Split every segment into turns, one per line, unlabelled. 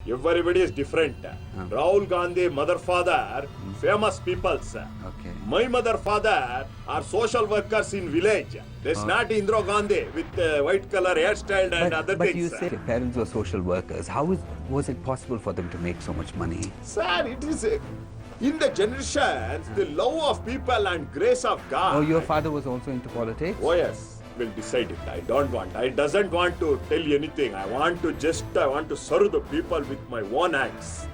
Everybody is different. Rahul Gandhi, mother, father, famous peoples.
Okay.
My mother, father are social workers in village. There's not Indira Gandhi with white color hairstyle and other
but
things.
you say your parents were social workers. Was it possible for them to make so much money?
Sir, it is in the generations, the love of people and grace of God.
Oh, your father was also into politics?
Oh yes, will decide it. I doesn't want to tell you anything. I want to serve the people with my own hands.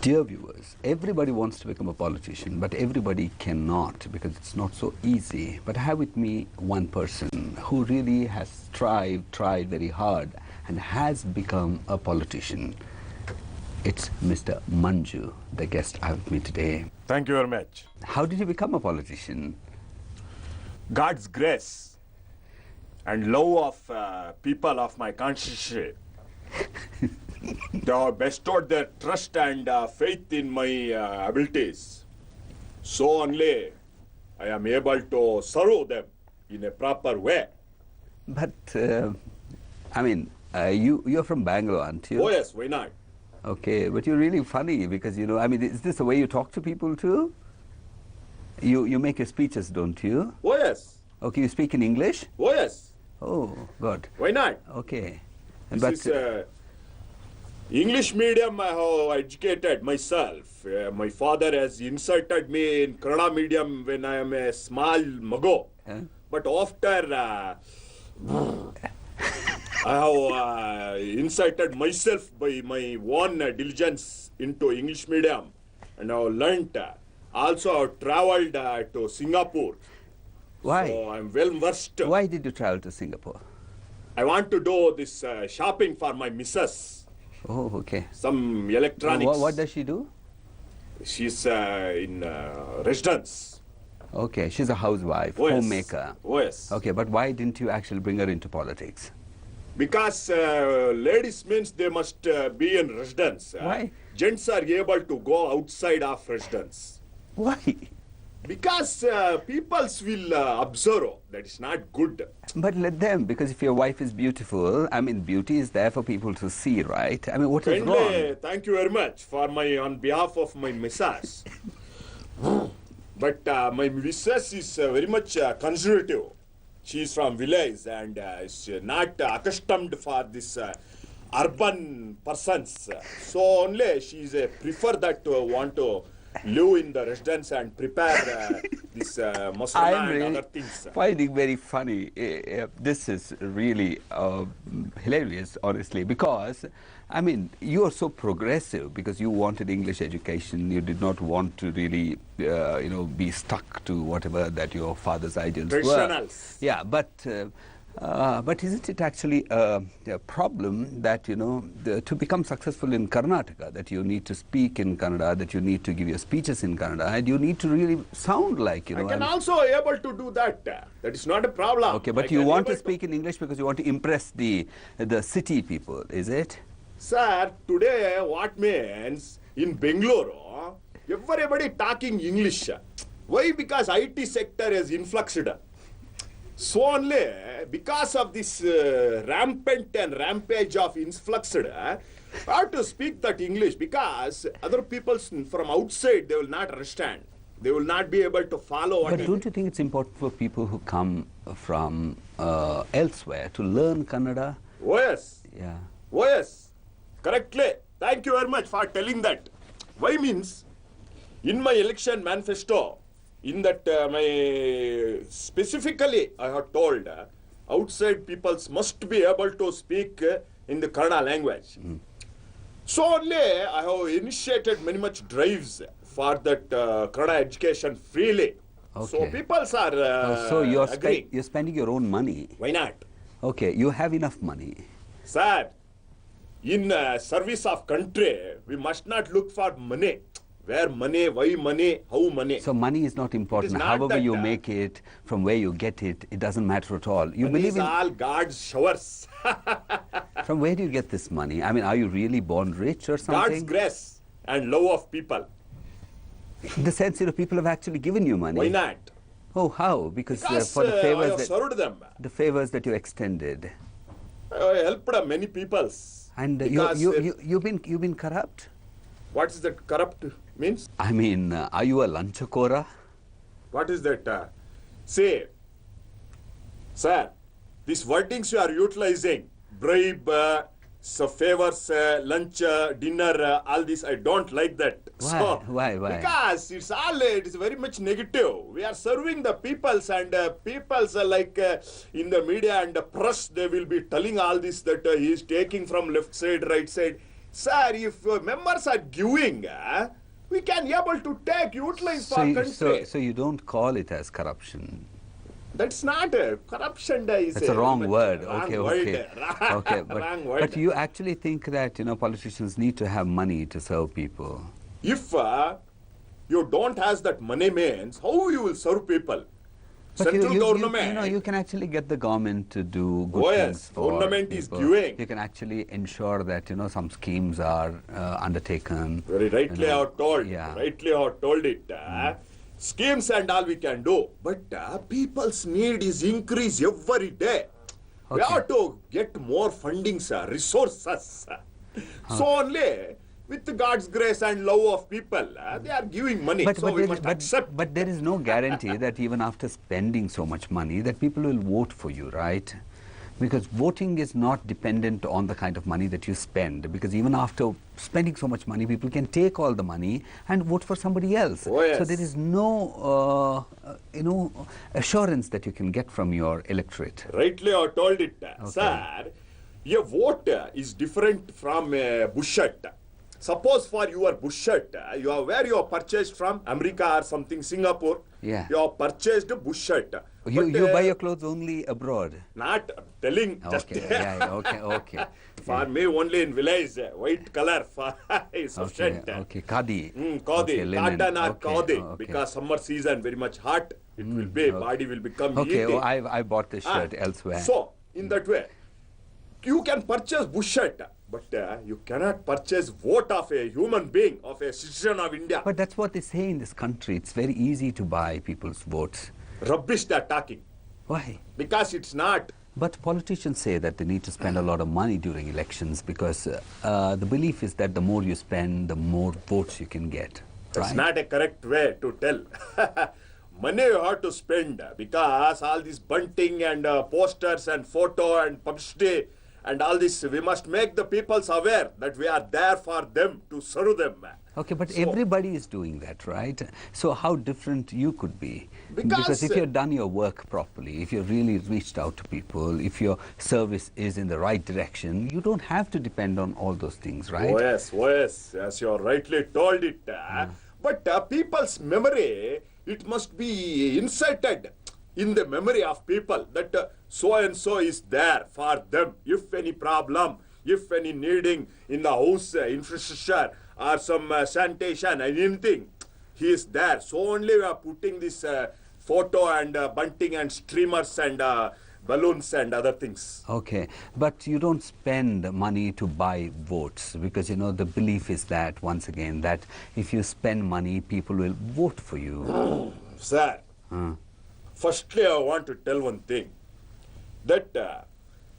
Dear viewers, everybody wants to become a politician, but everybody cannot because it's not so easy. But I have with me one person who really has tried very hard and has become a politician. It's Mr. Manju, the guest I have with me today.
Thank you very much.
How did you become a politician?
God's grace and love of people of my constituency. They have bestowed their trust and faith in my abilities. So only I am able to serve them in a proper way.
But, I mean, you're from Bangalore, aren't you?
Oh yes, why not?
Okay, but you're really funny because, you know, I mean, is this the way you talk to people too? You make your speeches, don't you?
Oh yes.
Okay, you speak in English?
Oh yes.
Oh, good.
Why not?
Okay.
This is English medium I have educated myself. My father has inserted me in Kannada medium when I am a small mago. But after I have inserted myself by my own diligence into English medium and I have learnt. Also I have travelled to Singapore.
Why?
So I am well versed.
Why did you travel to Singapore?
I want to do this shopping for my missus.
Oh, okay.
Some electronics.
What does she do?
She's in residence.
Okay, she's a housewife,
Oh, yes.
homemaker.
Oh, yes.
Okay, but why didn't you actually bring her into politics?
Because ladies means they must be in residence.
Why?
Gents are able to go outside of residence.
Why?
Because peoples will observe that is not good.
But let them, because if your wife is beautiful, I mean, beauty is there for people to see, right? I mean, what is wrong?
Thank you very much for on behalf of my missus. But my missus is very much conservative. She is from village and is not accustomed for this urban persons. So only she is prefer that want to live in the residence and prepare this masala and other things.
Finding very funny. This is really hilarious, honestly, because, I mean, you are so progressive because you wanted English education. You did not want to really, you know, be stuck to whatever that your father's ideals were.
Traditionals.
Yeah, but isn't it actually a problem that, you know, to become successful in Karnataka, that you need to speak in Kannada, that you need to give your speeches in Kannada, and you need to really sound like, you know...
I can also able to do that. That is not a problem.
Okay, but you want to speak in English because you want to impress the city people, is it?
Sir, today what means in Bangalore, everybody talking English. Why? Because IT sector is influxed. So only because of this rampant and rampage of influxed, I have to speak that English because other people from outside, they will not understand. They will not be able to follow.
But don't you think it's important for people who come from elsewhere to learn Kannada?
Oh yes.
Yeah.
Oh yes. Correctly. Thank you very much for telling that. Why means, in my election manifesto, in that specifically I have told outside peoples must be able to speak in the Kannada language. So only I have initiated many much drives for that Kannada education freely.
Okay.
So peoples are
so you're spending your own money.
Why not?
Okay, you have enough money.
Sir, in service of country, we must not look for money. Where money, why money, how money.
So money is not important.
not
However
that,
you make it, from where you get it, it doesn't matter at all. You
money
believe
is
in...
all God's showers.
From where do you get this money? I mean, are you really born rich or something?
God's grace and love of people.
In the sense, you know, people have actually given you money.
Why not?
Oh, how? Because for the
I
favors
have served them.
the favors that you extended.
I helped many peoples.
And
Because,
you've been corrupt?
what is that corrupt means?
I mean, are you a lunchakora?
What is that? Say, sir, these wordings you are utilizing, bribe, so favors, lunch, dinner, all this, I don't like that.
Why?
So,
Why?
Because it is very much negative. We are serving the peoples, and peoples are like in the media and the press, they will be telling all this that he is taking from left side, right side. Sir, if members are giving, we can able to take, utilize for country.
So you don't call it as corruption?
That's not corruption. Is
That's a wrong word.
Wrong
Okay,
word.
okay. Okay,
Wrong word.
but you actually think that politicians need to have money to serve people?
If you don't have that money means, how you will serve people?
But
Central government.
you can actually get the government to do good
Oh,
things
yes,
for
government is
people.
giving.
You can actually ensure that some schemes are undertaken.
Very rightly I have told.
Yeah.
Rightly I have told it. Schemes and all we can do. But people's need is increase every day. We
Okay.
have to get more funding, resources. So only with God's grace and love of people, they are giving money. So we must accept.
But there is no guarantee that even after spending so much money that people will vote for you, right? Because voting is not dependent on the kind of money that you spend, because even after spending so much money, people can take all the money and vote for somebody else.
Oh, yes.
So there is no assurance that you can get from your electorate.
Rightly I told it. Sir, a vote is different from a bush shirt. Suppose for your bush shirt, where you have purchased from America or something, Singapore,
Yeah.
you have purchased a bush shirt.
You buy your clothes only abroad.
Not telling, just
Okay, okay.
for me only in village, white color for sufficient.
Okay, khadi.
Khadi,
Okay, linen.
cotton or
Okay,
khadi,
okay.
because summer season very much hot, it will be, body will become
Okay,
heaty.
I bought this shirt elsewhere.
So, in that way, you can purchase bush shirt, but you cannot purchase vote of a human being, of a citizen of India.
But that's what they say in this country. It's very easy to buy people's votes.
Rubbish they are talking,
Why?
because it's not.
But politicians say that they need to spend a lot of money during elections because the belief is that the more you spend, the more votes you can get.
That's
Right?
not a correct way to tell. Money you have to spend because all this bunting and posters and photo and publicity and all this, we must make the peoples aware that we are there for them, to serve them.
Okay, but
So-
everybody is doing that, right? So how different you could be?
Because,
if you've done your work properly, if you've really reached out to people, if your service is in the right direction, you don't have to depend on all those things, right?
Oh yes, as you rightly told it. But people's memory, it must be inserted in the memory of people that so and so is there for them. If any problem, if any needing in the house infrastructure or some sanitation and anything, he is there. So only we are putting this photo and bunting and streamers and balloons and other things.
Okay, but you don't spend money to buy votes because the belief is that, once again, that if you spend money, people will vote for you.
Sir, firstly I want to tell one thing, that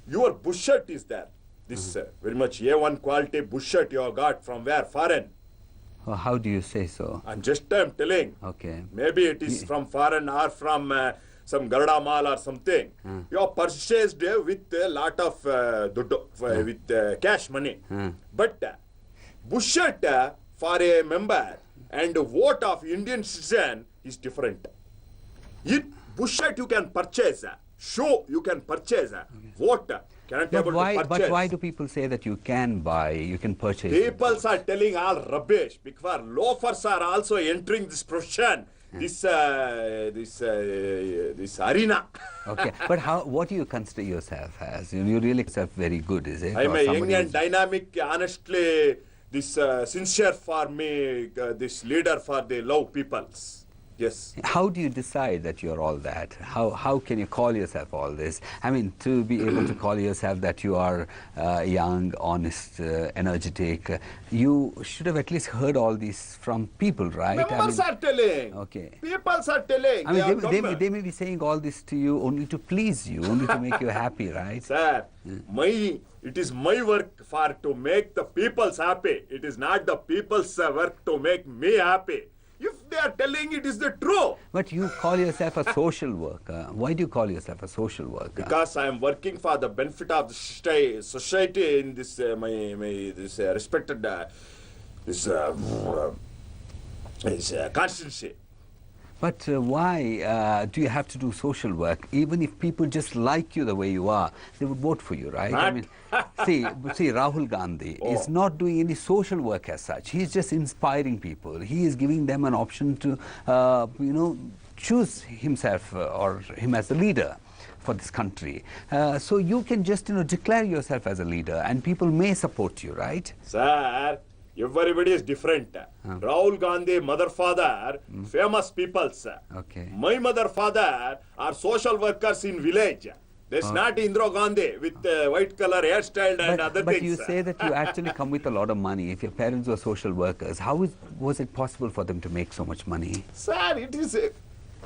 your bush shirt is there. This very much A1 quality bush shirt you have got from where? Foreign.
Oh, how do you say so?
And just I'm telling,
Okay.
maybe it is from foreign or from some Garuda Mall or something. You have purchased with a lot of with cash money. But bush shirt for a member and vote of Indian citizen is different. Bush shirt you can purchase, show you can purchase, vote cannot able to purchase.
But why do people say that you can buy, you can purchase?
People are telling all rubbish because loafers are also entering this profession, this arena.
Okay, but what do you consider yourself as? You really yourself very good, is it?
I'm
Or
a young
somebody
and
who's-
dynamic, honestly, this sincere for me, this leader for the love peoples. Yes.
How do you decide that you're all that? How can you call yourself all this? I mean, to be able to call yourself that you are young, honest, energetic, you should have at least heard all these from people, right?
Members are telling.
Okay.
People are telling.
I mean, they may be saying all this to you only to please you, only to make you happy, right?
Sir, it is my work to make the people's happy. It is not the people's work to make me happy. If they are telling it is the truth.
But you call yourself a social worker. Why do you call yourself a social worker?
Because I am working for the benefit of the society in this this respected constituency.
But why do you have to do social work? Even if people just like you the way you are, they would vote for you, right? I mean, see, Rahul Gandhi is not doing any social work as such. He's just inspiring people. He is giving them an option to, choose himself or him as a leader for this country. So you can just, declare yourself as a leader and people may support you, right?
Sir, everybody is different. Rahul Gandhi, mother, father, famous people, sir.
Okay.
My mother, father are social workers in village. There's not Indira Gandhi with white color hairstyle and other
but
things.
You say that you actually come with a lot of money. If your parents were social workers, was it possible for them to make so much money?
Sir, it is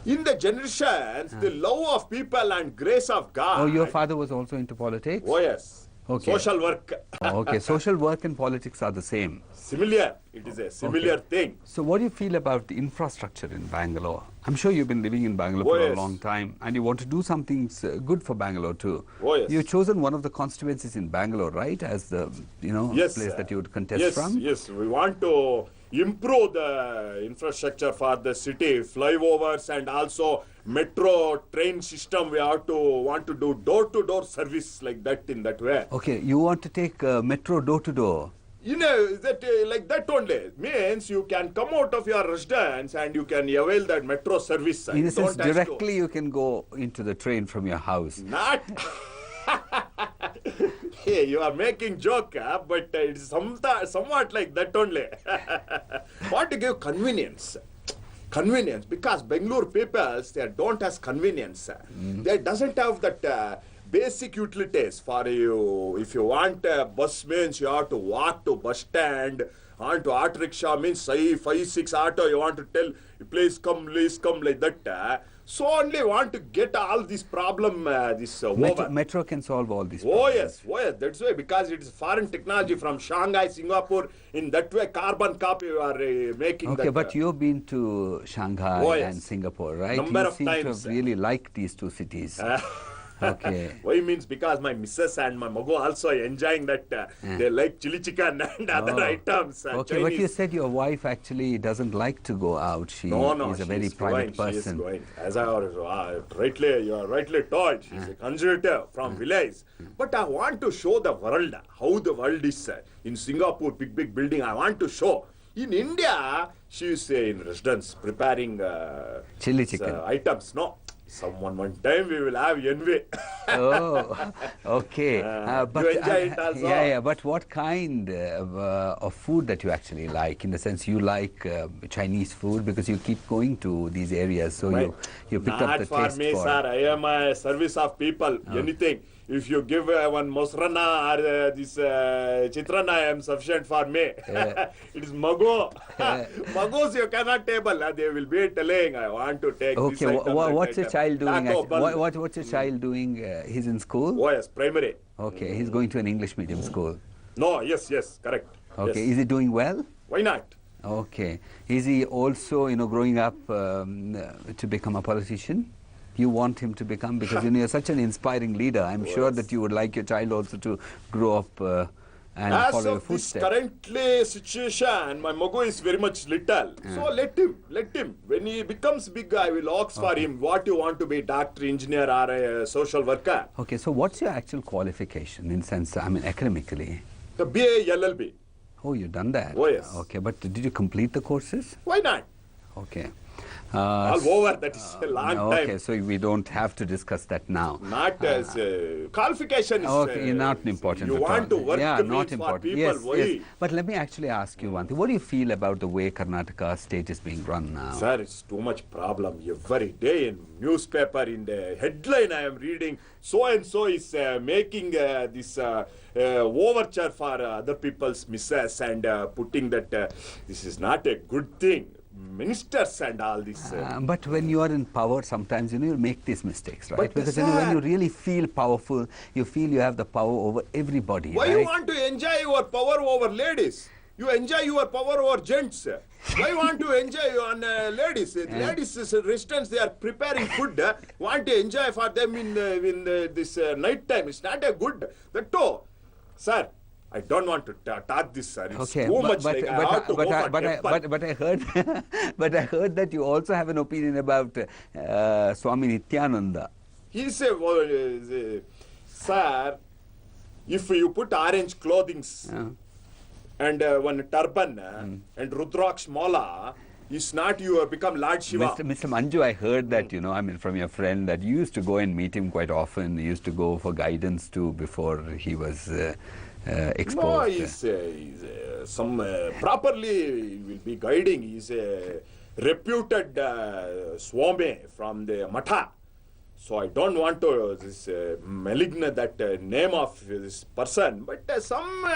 in the generations, the love of people and grace of God.
Oh, your father was also into politics?
Oh, yes.
Okay.
Social work.
Okay, social work and politics are the same.
Similar. It is a similar thing.
So what do you feel about the infrastructure in Bangalore? I'm sure you've been living in Bangalore for a long time and you want to do something good for Bangalore too.
Oh, yes.
You've chosen one of the constituencies in Bangalore, right, as the place that you would contest from?
Yes, we want to improve the infrastructure for the city, flyovers and also metro train system. We want to do door-to-door service like that in that way.
Okay, you want to take metro door-to-door?
That like that only means you can come out of your residence and you can avail that metro service.
In a sense, directly you can go into the train from your house.
Not. Hey, you are making joke, but it's somewhat like that only. Want to give convenience. Convenience, because Bangalore people, they don't have convenience. They doesn't have that basic utilities for you. If you want bus means you have to walk to bus stand. Want to auto rickshaw means 5-6 auto. You want to tell, please come like that. So only want to get all this problem over.
Metro can solve all these
problems.
problems.
Oh yes, that's why, because it is foreign technology from Shanghai, Singapore. In that way, carbon copy you are making.
Okay,
that,
but you've been to Shanghai and Singapore, right?
Number
you
of
seem
times,
to have really liked these two cities. Okay.
Why means because my missus and my mago also enjoying that. They like chili chicken and other items.
Okay,
Chinese.
but you said your wife actually doesn't like to go out. She is a very private person.
She is going. As I you are rightly told, she is a conservative from village. But I want to show the world how the world is. In Singapore, big building, I want to show. In India, she is in residence preparing
chili chicken
items. No. One time we will have envy.
Oh, okay.
But you enjoy it also.
Yeah, but what kind of food that you actually like? In the sense you like Chinese food because you keep going to these areas, so you pick up the taste for.
Not for me, sir. I am a service of people. Anything. If you give one Mosrana or this Chitrana, I am sufficient for me. It is Mago. Magos you cannot table. They will be telling, I want to take this item.
What's your child doing? What's your child doing? He's in school?
Oh, yes, primary.
Okay, he's going to an English medium school.
No, yes, correct.
Okay,
yes.
Is he doing well?
Why not?
Okay. Is he also, growing up to become a politician? You want him to become, because you're such an inspiring leader. I'm sure that you would like your child also to grow up and follow your footsteps.
As of this currently situation, my Mago is very much little. So let him. When he becomes big, I will ask for him what you want to be, doctor, engineer or a social worker.
Okay, so what's your actual qualification in sense, academically?
The BA LLB.
Oh, you've done that?
Oh, yes.
Okay, but did you complete the courses?
Why not?
Okay.
All over, that is a long
no,
time.
okay, so we don't have to discuss that now.
Not as qualification is
Okay, not important
you
at
want
all.
to work
Yeah,
means
not
for
important.
people.
Yes,
Why?
yes. But let me actually ask you one thing. What do you feel about the way Karnataka state is being run now?
Sir, it's too much problem. Every day in newspaper, in the headline I am reading, so and so is making this overture for other people's misses and putting that this is not a good thing. Ministers and all this.
But when you are in power, sometimes you make these mistakes, right?
But
Because
sir,
when you really feel powerful, you feel you have the power over everybody.
why
right?
you want to enjoy your power over ladies? You enjoy your power over gents. Why you want to enjoy on ladies? Ladies residents, they are preparing food. Want to enjoy for them in this night time. It's not a good. That too, sir. I don't want to talk this, sir. It's
Okay,
too much like I have to go for temple.
but I heard, but I heard that you also have an opinion about Swami Nityananda.
He said, sir, if you put orange clothing and one turban and Rudraksh mala, it's not you become Lord Shiva.
Mr. Manju, I heard that, I mean, from your friend that you used to go and meet him quite often. You used to go for guidance too before he was exposed.
No, he's some properly will be guiding. He's a reputed Swami from the Matha. So I don't want to malignant that name of this person, but some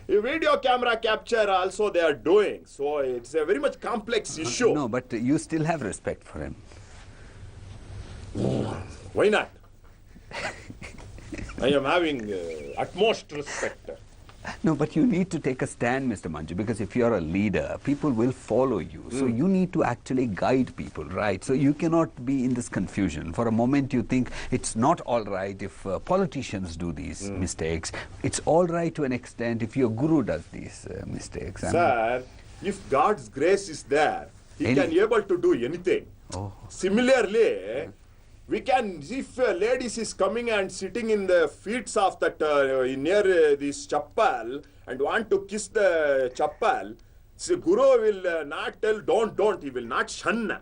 video camera capture also they are doing. So it's a very much complex issue.
No, but you still have respect for him.
Why not? I am having utmost respect.
No, but you need to take a stand, Mr. Manju, because if you're a leader, people will follow you. So you need to actually guide people, right? So you cannot be in this confusion. For a moment you think it's not all right if politicians do these mistakes. It's all right to an extent if your guru does these mistakes.
Sir, if God's grace is there, He can able to do anything.
Oh.
Similarly, we can, if ladies is coming and sitting in the feet of that near this chappal and want to kiss the chappal, so Guru will not tell don't, he will not shun.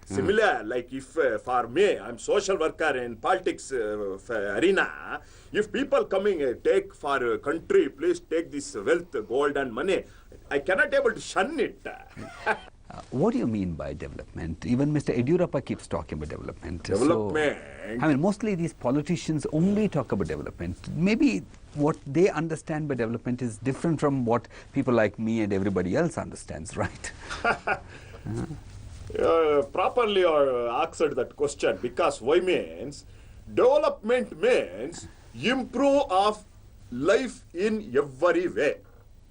Similar, like if for me, I'm social worker in politics arena, if people coming take for country, please take this wealth, gold and money, I cannot able to shun it.
What do you mean by development? Even Mr. Yediyurappa keeps talking about development.
Development.
So, I mean, mostly these politicians only talk about development. Maybe what they understand by development is different from what people like me and everybody else understands, right?
Properly answered that question, because why means development means improve of life in every way.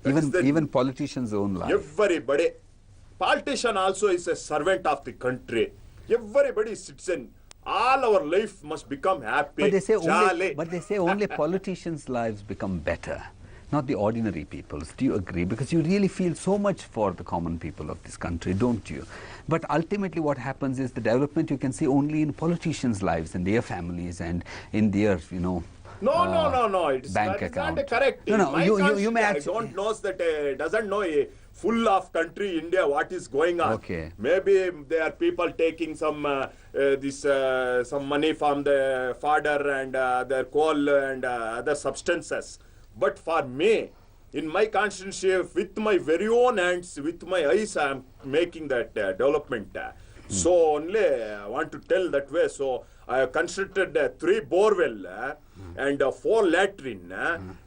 Even politicians' own life.
Everybody. Politician also is a servant of the country. Everybody is citizen. All our life must become happy,
But they say
jolly.
only politicians' lives become better, not the ordinary people's. Do you agree? Because you really feel so much for the common people of this country, don't you? But ultimately what happens is the development you can see only in politicians' lives and their families and in their,
No. It's
bank
not,
account.
It's not correct.
No, you may
I
actually...
don't know that doesn't know full of country India what is going on.
Okay.
Maybe there are people taking some some money from the fodder and their coal and other substances. But for me, in my constituency, with my very own hands, with my eyes, I am making that development. So only I want to tell that way. So I have constructed 3 borewell and 4 latrine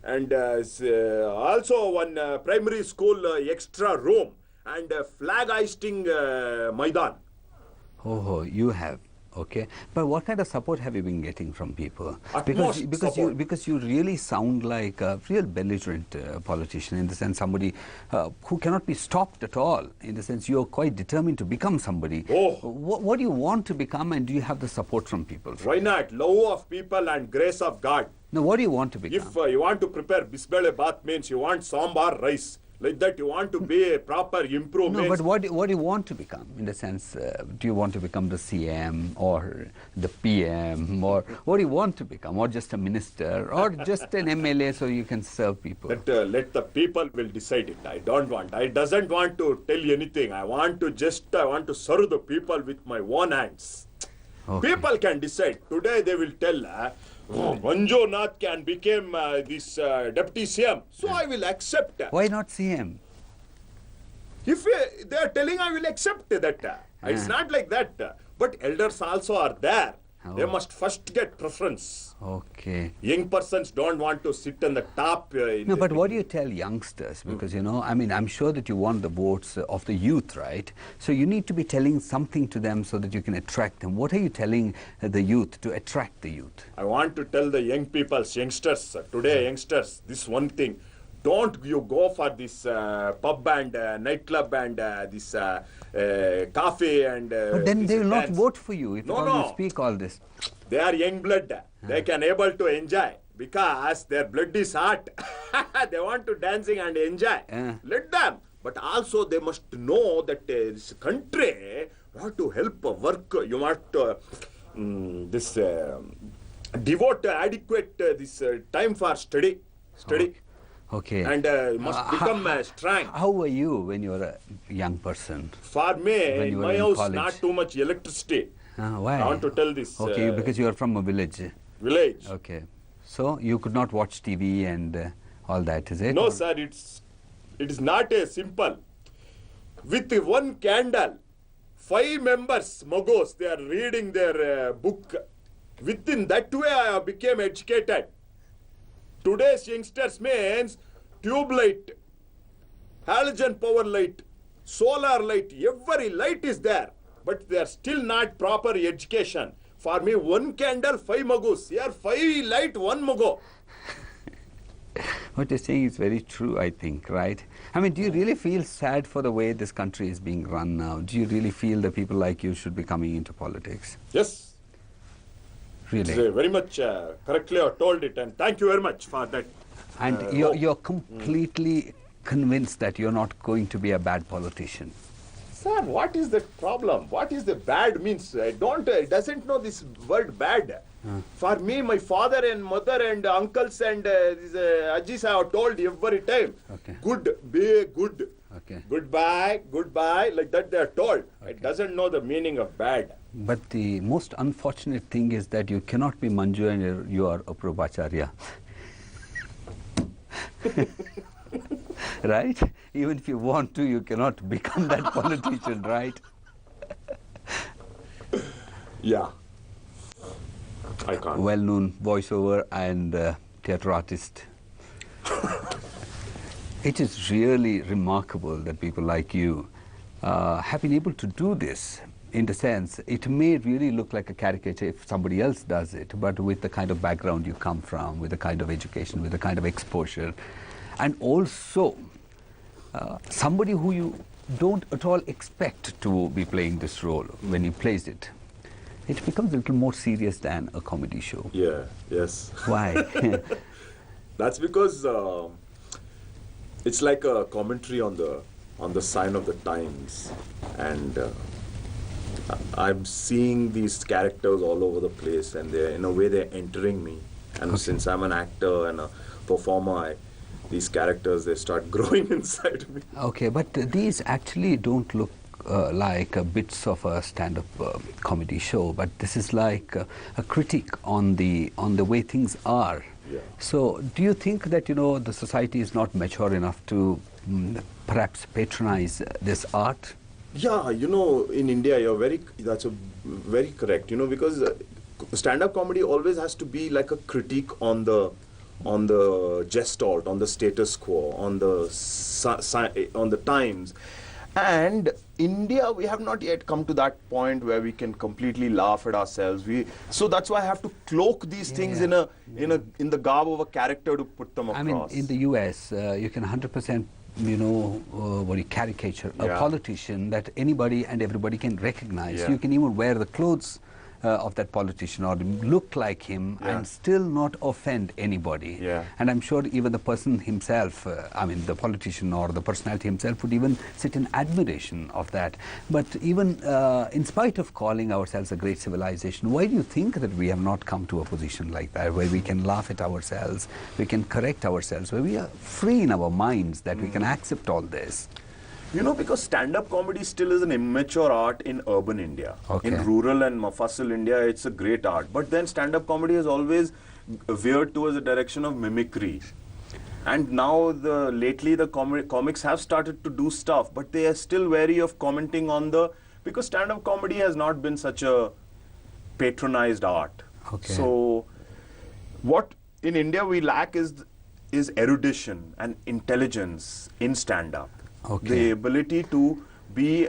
and also one primary school extra room and flag hoisting Maidan.
Oh, you have. Okay, but what kind of support have you been getting from people? Because you really sound like a real belligerent politician, in the sense somebody who cannot be stopped at all. In the sense you are quite determined to become somebody.
Oh.
What do you want to become, and do you have the support from people?
Why not? Love of people and grace of God.
Now, what do you want to become?
If you want to prepare bisbele bath means you want sambar rice. Like that, you want to be a proper improve.
No, but what do you want to become? In the sense, do you want to become the CM or the PM, or what do you want to become? Or just a minister, or just an MLA so you can serve people?
That let the people will decide it. I don't want. I doesn't want to tell you anything. I want to serve the people with my own hands.
Okay.
People can decide. Today they will tell, Manju Nath can become this deputy CM. So I will accept.
Why not CM?
If they are telling, I will accept that. It's not like that. But elders also are there.
Oh.
They must first get preference.
Okay.
Young persons don't want to sit on the top.
No, but what do you tell youngsters? Because, you know, I mean, I'm sure that you want the votes of the youth, right? So you need to be telling something to them so that you can attract them. What are you telling the youth to attract the youth?
I want to tell the young people, youngsters, today youngsters, this one thing. Don't you go for this pub and nightclub and this coffee and...
But then they will not
dance.
vote for you if you speak all this.
They are young blood. They can able to enjoy because their blood is hot. They want to dancing and enjoy. Let them. But also they must know that this country, you have to help work. You must devote adequate this time for study.
Okay.
And must become strong.
How were you when you were a young person?
For me, in my house,
college?
not too much electricity.
Why?
I want to tell this.
Okay, because you are from a village.
Village.
Okay. So you could not watch TV and all that, is it?
No, sir, it is not a simple. With one candle, 5 members, Mogos, they are reading their book. Within that way, I became educated. Today's youngsters means tube light, halogen power light, solar light, every light is there. But they are still not proper education. For me, 1 candle, 5 Mogos. Here, 5 light, 1 Mogo.
What you're saying is very true, I think, right? I mean, do you really feel sad for the way this country is being run now? Do you really feel that people like you should be coming into politics?
Yes.
Really?
It's very much correctly told it, and thank you very much for that.
And you're completely convinced that you're not going to be a bad politician.
Sir, what is the problem? What is the bad means? I doesn't know this word bad. For me, my father and mother and uncles and these Ajis have told every time.
Okay.
Good, be good.
Okay.
Goodbye, goodbye, like that they are told.
Okay.
It doesn't know the meaning of bad.
But the most unfortunate thing is that you cannot be Manju and you are a Prabhacharya. Right? Even if you want to, you cannot become that politician, right?
Yeah. I can't.
Well-known voiceover and theatre artist. It is really remarkable that people like you have been able to do this. In the sense, it may really look like a caricature if somebody else does it, but with the kind of background you come from, with the kind of education, with the kind of exposure, and also somebody who you don't at all expect to be playing this role when he plays it. It becomes a little more serious than a comedy show.
Yeah, yes.
Why?
That's because it's like a commentary on the sign of the times, and I'm seeing these characters all over the place, and they, in a way, they're entering me. And since I'm an actor and a performer, these characters, they start growing inside me.
Okay, but these actually don't look like bits of a stand-up comedy show, but this is like a critique on the way things are.
Yeah.
So, do you think that the society is not mature enough to perhaps patronize this art?
Yeah, in India, that's very correct. Because stand-up comedy always has to be like a critique on the gestalt, on the status quo, on the times. And India, we have not yet come to that point where we can completely laugh at ourselves. So that's why I have to cloak these things in the garb of a character to put them across.
I mean, in the US, you can 100%, caricature a politician that anybody and everybody can recognize.
Yeah.
You can even wear the clothes of that politician or look like him and still not offend anybody.
Yeah.
And I'm sure even the person himself, I mean the politician or the personality himself would even sit in admiration of that. But even in spite of calling ourselves a great civilization, why do you think that we have not come to a position like that, where we can laugh at ourselves, we can correct ourselves, where we are free in our minds that we can accept all this?
You know, because stand-up comedy still is an immature art in urban India.
Okay.
In rural and mufassil India, it's a great art. But then stand-up comedy has always veered towards the direction of mimicry. And now, lately, the comics have started to do stuff, but they are still wary of commenting on because stand-up comedy has not been such a patronized art.
Okay.
So, what in India we lack is erudition and intelligence in stand-up.
Okay.
The ability to be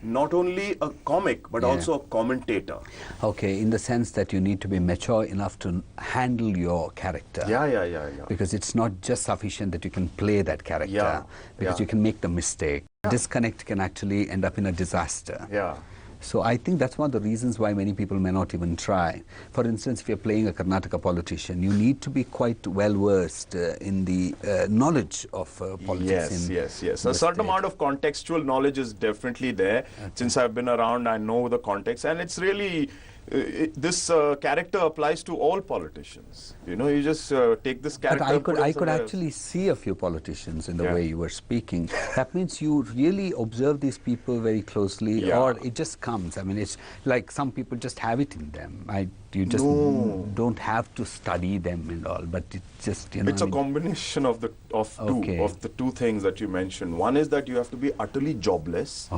not only a comic but also a commentator.
Okay, in the sense that you need to be mature enough to handle your character.
Yeah.
Because it's not just sufficient that you can play that character, because you can make the mistake. Disconnect can actually end up in a disaster.
Yeah.
So I think that's one of the reasons why many people may not even try. For instance, if you're playing a Karnataka politician, you need to be quite well versed in the knowledge of politics.
Yes. A certain amount of contextual knowledge is definitely there. Okay. Since I've been around, I know the context, and it's really this character applies to all politicians. You know, you just take this character.
But I could actually see a few politicians in the way you were speaking. That means you really observe these people very closely, or it just comes. I mean, it's like some people just have it in them. You just don't have to study them and all, but it just, you know.
It's a combination of the two things that you mentioned. One is that you have to be utterly jobless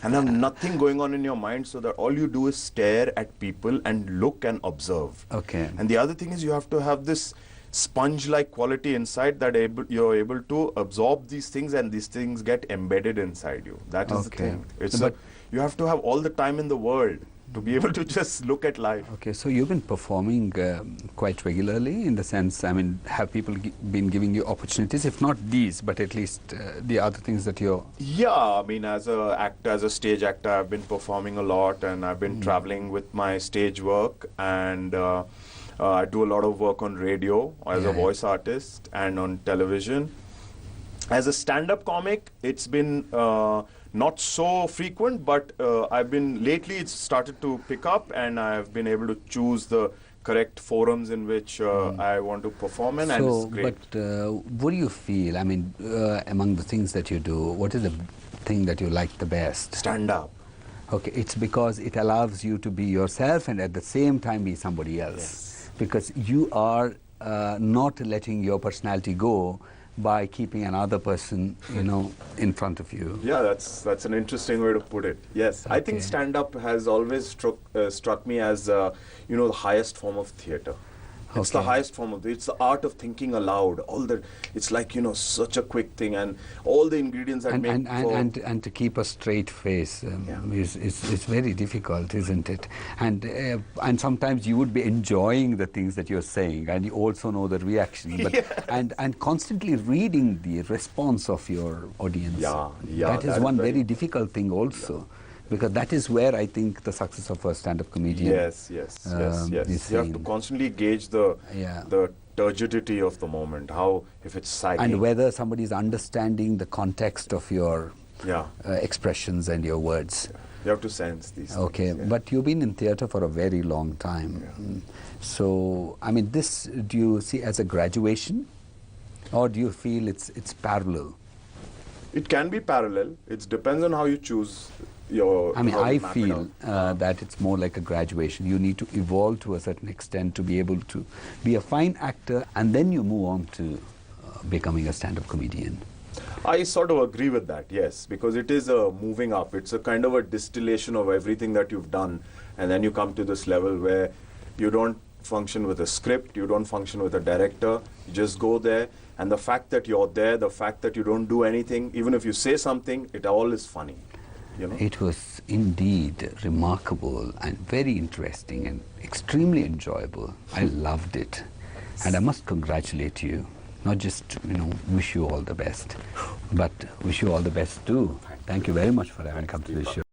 and have nothing going on in your mind, so that all you do is stare at people and look and observe.
Okay.
And the other thing is you have to have this sponge-like quality inside that you're able to absorb these things, and these things get embedded inside you. That is the thing. You have to have all the time in the world to be able to just look at life.
Okay, so you've been performing quite regularly, in the sense, I mean, have people been giving you opportunities, if not these, but at least the other things that you're...
Yeah, I mean, as a stage actor, I've been performing a lot, and I've been traveling with my stage work, and I do a lot of work on radio as a voice artist and on television. As a stand-up comic, it's been not so frequent, but lately it's started to pick up, and I've been able to choose the correct forums in which I want to perform in, and it's great.
But what do you feel, I mean, among the things that you do, what is the thing that you like the best?
Stand-up.
Okay, it's because it allows you to be yourself and at the same time be somebody else.
Yes.
Because you are not letting your personality go by keeping another person, you know, in front of you.
Yeah, that's an interesting way to put it. Yes, I think stand-up has always struck me as, the highest form of theatre. It's the highest form of it's the art of thinking aloud. It's like, such a quick thing, and all the ingredients that
and to keep a straight face is very difficult, isn't it? And sometimes you would be enjoying the things that you're saying, and you also know the reaction, but and constantly reading the response of your audience. That is one very difficult thing also. Because that is where I think the success of a stand-up comedian
is you have to constantly gauge the turgidity of the moment, if it's sagging.
And whether somebody is understanding the context of your expressions and your words.
You have to sense these things.
Okay, but you've been in theatre for a very long time. So, I mean, do you see as a graduation, or do you feel it's parallel?
It can be parallel. It depends on how you choose
I feel that it's more like a graduation. You need to evolve to a certain extent to be able to be a fine actor, and then you move on to becoming a stand-up comedian.
I sort of agree with that, yes, because it is a moving up. It's a kind of a distillation of everything that you've done, and then you come to this level where you don't function with a script, you don't function with a director, you just go there, and the fact that you're there, the fact that you don't do anything, even if you say something, it all is funny.
It was indeed remarkable and very interesting and extremely enjoyable. I loved it. And I must congratulate you. Not just, wish you all the best, but wish you all the best too. Thank you very much for having come to this show.